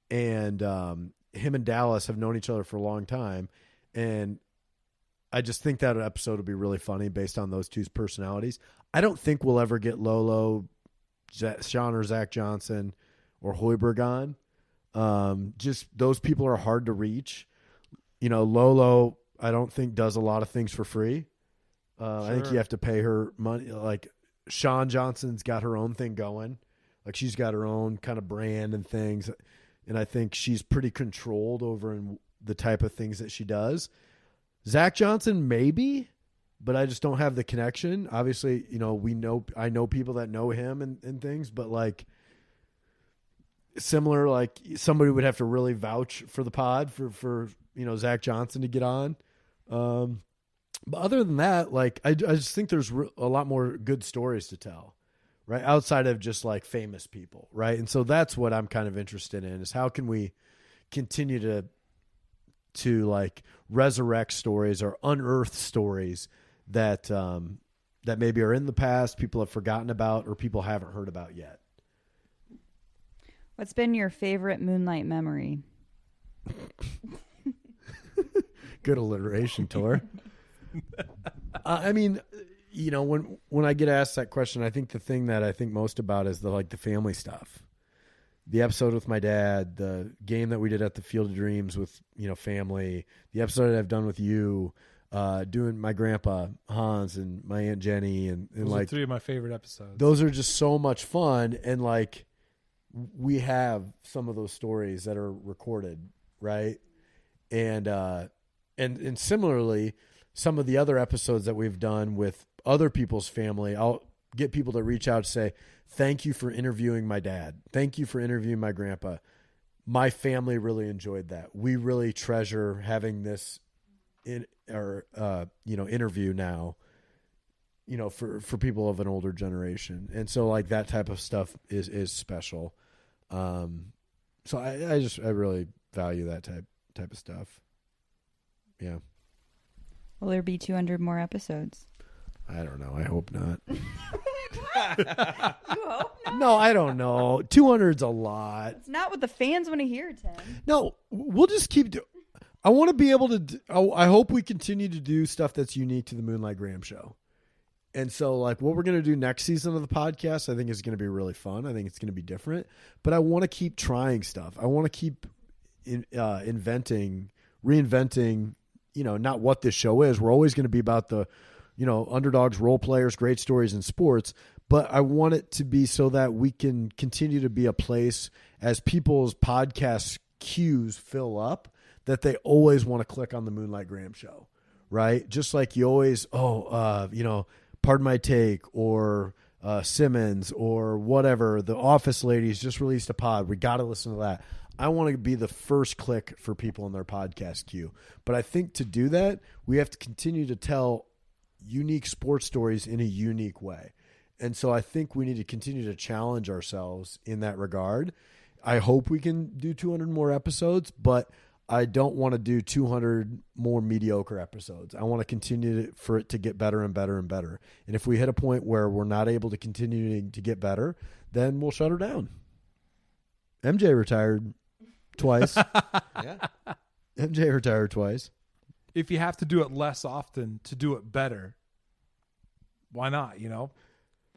And him and Dallas have known each other for a long time. And I just think that episode will be really funny based on those two's personalities. I don't think we'll ever get Lolo, Sean or Zach Johnson, or Hoiberg on. Just those people are hard to reach. Lolo, I don't think does a lot of things for free. I think you have to pay her money. Sean Johnson's got her own thing going. She's got her own kind of brand and things. And I think she's pretty controlled over in the type of things that she does. Zach Johnson, maybe, but I just don't have the connection. Obviously, I know people that know him and things, but similar, somebody would have to really vouch for the pod for Zach Johnson to get on. But other than that, I just think there's a lot more good stories to tell, right? Outside of just famous people, right? And so that's what I'm kind of interested in is how can we continue to resurrect stories or unearth stories that maybe are in the past, people have forgotten about, or people haven't heard about yet. What's been your favorite Moonlight memory? Good alliteration, Tor. I mean, when I get asked that question, I think the thing that I think most about is the family stuff. The episode with my dad, the game that we did at the Field of Dreams with, family, the episode that I've done with you, doing my grandpa Hans and my Aunt Jenny and those are 3 of my favorite episodes. Those are just so much fun. And we have some of those stories that are recorded. Right. And similarly, some of the other episodes that we've done with other people's family, I'll get people to reach out to say, thank you for interviewing my dad. Thank you for interviewing my grandpa. My family really enjoyed that. We really treasure having this interview now, for people of an older generation. And so that type of stuff is special. So I really value that type of stuff. Yeah. Will there be 200 more episodes? I don't know. I hope not. You hope not? No, I don't know. 200's a lot. It's not what the fans want to hear, Tim. No, we'll just keep I want to be able to I hope we continue to do stuff that's unique to the Moonlight Graham Show. And so what we're going to do next season of the podcast, I think is going to be really fun. I think it's going to be different, but I want to keep trying stuff. I want to keep reinventing, not what this show is. We're always going to be about the, underdogs, role players, great stories in sports, but I want it to be so that we can continue to be a place as people's podcast queues fill up, that they always want to click on the Moonlight Graham Show, right? Just like you always, Pardon My Take or Simmons or whatever, the Office ladies just released a pod. We got to listen to that. I want to be the first click for people in their podcast queue. But I think to do that, we have to continue to tell unique sports stories in a unique way. And so I think we need to continue to challenge ourselves in that regard. I hope we can do 200 more episodes, but I don't want to do 200 more mediocre episodes. I want to continue for it to get better and better and better. And if we hit a point where we're not able to continue to get better, then we'll shut her down. MJ retired twice. Yeah. MJ retired twice. If you have to do it less often to do it better, why not, Well,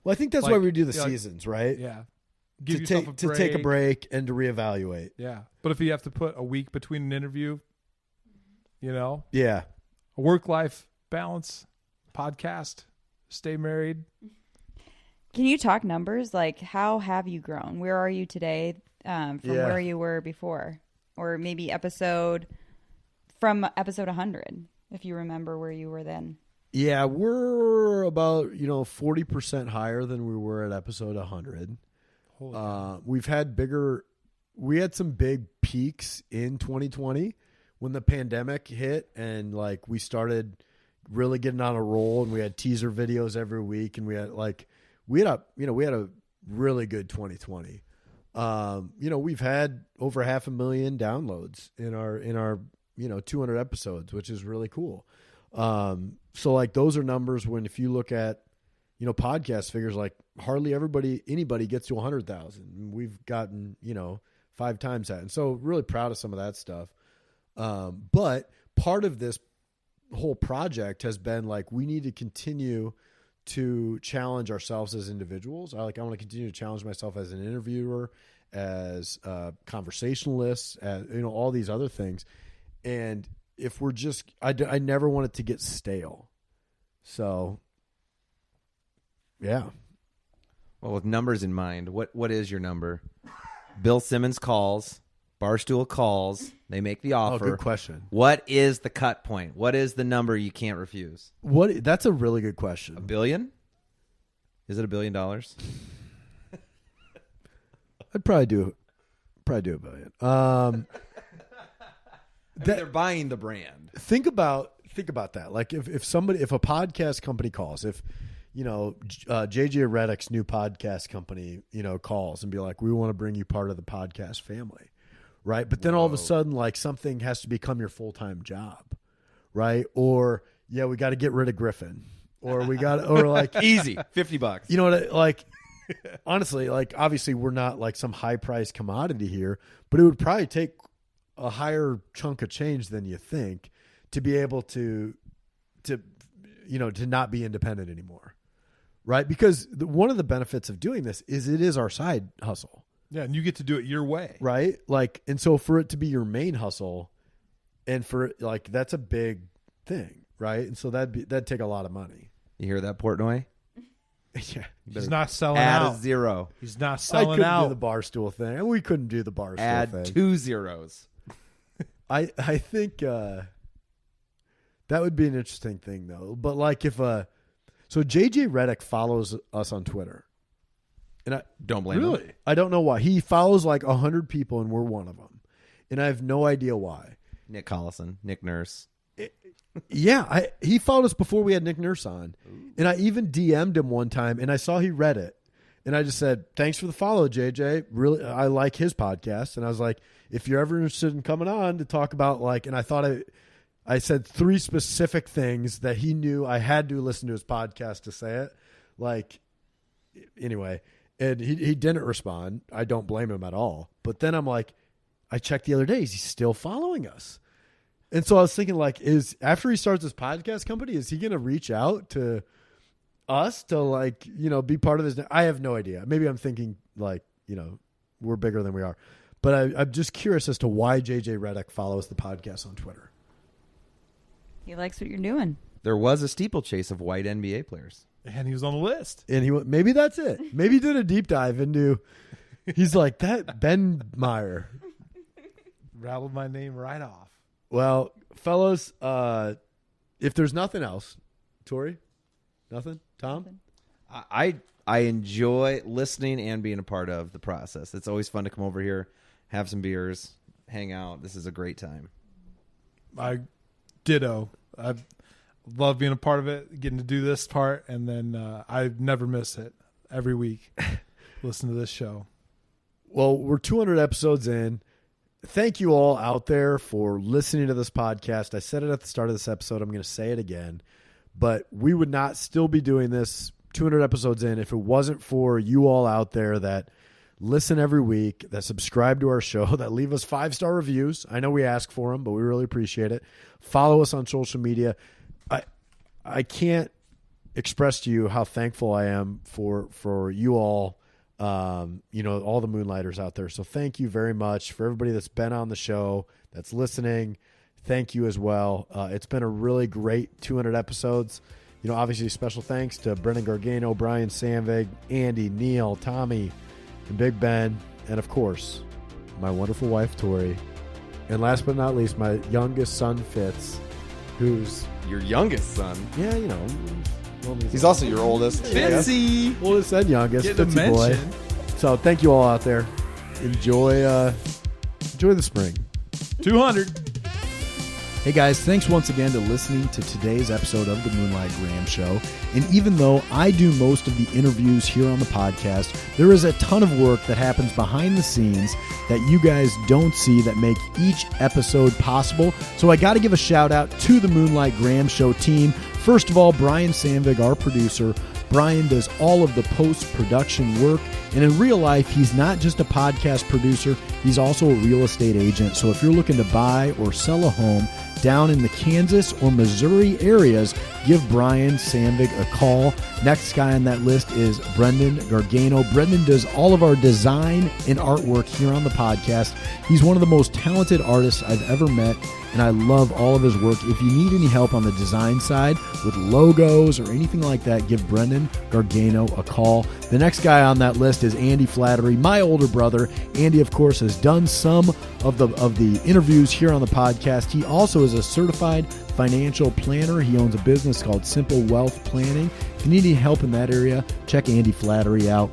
I think that's why we do the seasons, right? Yeah. To take a break and to reevaluate. Yeah. But if you have to put a week between an interview, Yeah. a work-life balance, podcast, stay married. Can you talk numbers? Like, how have you grown? Where are you today from where you were before? Or maybe from episode 100, if you remember where you were then. Yeah, we're about, 40% higher than we were at episode 100. We had some big peaks in 2020 when the pandemic hit and like we started really getting on a roll and we had teaser videos every week and we had a really good 2020. We've had over 500,000 downloads in our 200 episodes, which is really cool. So like those are numbers when if you look at podcast figures, like hardly anybody gets to 100,000. We've gotten, 5 times that. And so really proud of some of that stuff. But part of this whole project has been like, we need to continue to challenge ourselves as individuals. I want to continue to challenge myself as an interviewer, as a conversationalist, as, all these other things. And if we're just, I never want it to get stale. So yeah. Well, with numbers in mind, what is your number? Bill Simmons calls, Barstool calls, they make the offer. Oh, good question. What is the cut point? What is the number you can't refuse? That's a really good question. $1 billion? Is it $1 billion? I'd probably do $1 billion. They're buying the brand. Think about that. Like if a podcast company calls, if JJ Redick's new podcast company, calls and be like, we want to bring you part of the podcast family, right? But then all of a sudden, like something has to become your full-time job, right? Or we got to get rid of Griffin, or like easy $50. You know what? Like honestly, like obviously we're not like some high-priced commodity here, but it would probably take a higher chunk of change than you think to be able to not be independent anymore. Right? Because one of the benefits of doing this is it is our side hustle. Yeah. And you get to do it your way. Right? Like, and so for it to be your main hustle and for like, that's a big thing. Right? And so that'd take a lot of money. You hear that, Portnoy? Yeah. He's not selling add out. a zero. He's not I selling couldn't out. do the Barstool thing. And we couldn't do the Barstool Add thing. 2 zeros. I think that would be an interesting thing though. But like so JJ Redick follows us on Twitter. And I don't blame him. I don't know why. He follows like 100 people and we're one of them. And I have no idea why. Nick Collison, Nick Nurse. Yeah, he followed us before we had Nick Nurse on. Ooh. And I even DM'd him one time and I saw he read it. And I just said, thanks for the follow, JJ. Really, I like his podcast. And I was like, if you're ever interested in coming on to talk about like, and I thought I said 3 specific things that he knew I had to listen to his podcast to say it. Like, anyway, and he didn't respond. I don't blame him at all. But then I'm like, I checked the other day. He's still following us. And so I was thinking like, after he starts his podcast company, is he going to reach out to us to like, be part of this? I have no idea. Maybe I'm thinking like, we're bigger than we are. But I'm just curious as to why JJ Redick follows the podcast on Twitter. He likes what you're doing. There was a steeplechase of white NBA players. And he was on the list. And maybe that's it. Maybe he did a deep dive into, he's like, that Ben Meyer. Rattled my name right off. Well, fellas, if there's nothing else, Tori, nothing? Tom? I enjoy listening and being a part of the process. It's always fun to come over here, have some beers, hang out. This is a great time. I ditto. I love being a part of it, getting to do this part, and then I never miss it. Every week, listen to this show. Well, we're 200 episodes in. Thank you all out there for listening to this podcast. I said it at the start of this episode. I'm going to say it again. But we would not still be doing this 200 episodes in if it wasn't for you all out there that listen every week, that subscribe to our show, that leave us 5-star reviews. I know we ask for them, but we really appreciate it. Follow us on social media. I can't express to you how thankful I am for you all, all the Moonlighters out there. So thank you very much for everybody that's been on the show, that's listening. Thank you as well. It's been a really great 200 episodes. Obviously special thanks to Brendan Gargano, Brian Sandvig, Andy, Neil, Tommy, and Big Ben, and of course, my wonderful wife, Tori. And last but not least, my youngest son, Fitz, who's... Your youngest son? Yeah, He's also your oldest. Fitzy! Oldest and youngest, Get a Fitzy boy. mention. So thank you all out there. Enjoy the spring. 200. Hey guys, thanks once again to listening to today's episode of the Moonlight Graham Show. And even though I do most of the interviews here on the podcast, there is a ton of work that happens behind the scenes that you guys don't see that make each episode possible. So I got to give a shout out to the Moonlight Graham Show team. First of all, Brian Sandvig, our producer. Brian does all of the post-production work, and in real life, he's not just a podcast producer, he's also a real estate agent. So if you're looking to buy or sell a home down in the Kansas or Missouri areas, give Brian Sandvig a call. Next guy on that list is Brendan Gargano. Brendan does all of our design and artwork here on the podcast. He's one of the most talented artists I've ever met, and I love all of his work. If you need any help on the design side with logos or anything like that, give Brendan Gargano a call. The next guy on that list is Andy Flattery, my older brother. Andy, of course, has done some of the interviews here on the podcast. He also is a certified financial planner. He owns a business called Simple Wealth Planning. If you need any help in that area, check Andy Flattery out.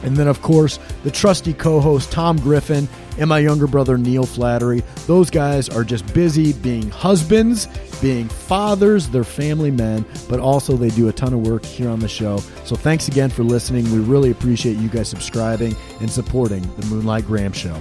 And then, of course, the trusty co-host Tom Griffin and my younger brother Neil Flattery. Those guys are just busy being husbands, being fathers, they're family men, but also they do a ton of work here on the show. So thanks again for listening. We really appreciate you guys subscribing and supporting the Moonlight Graham Show.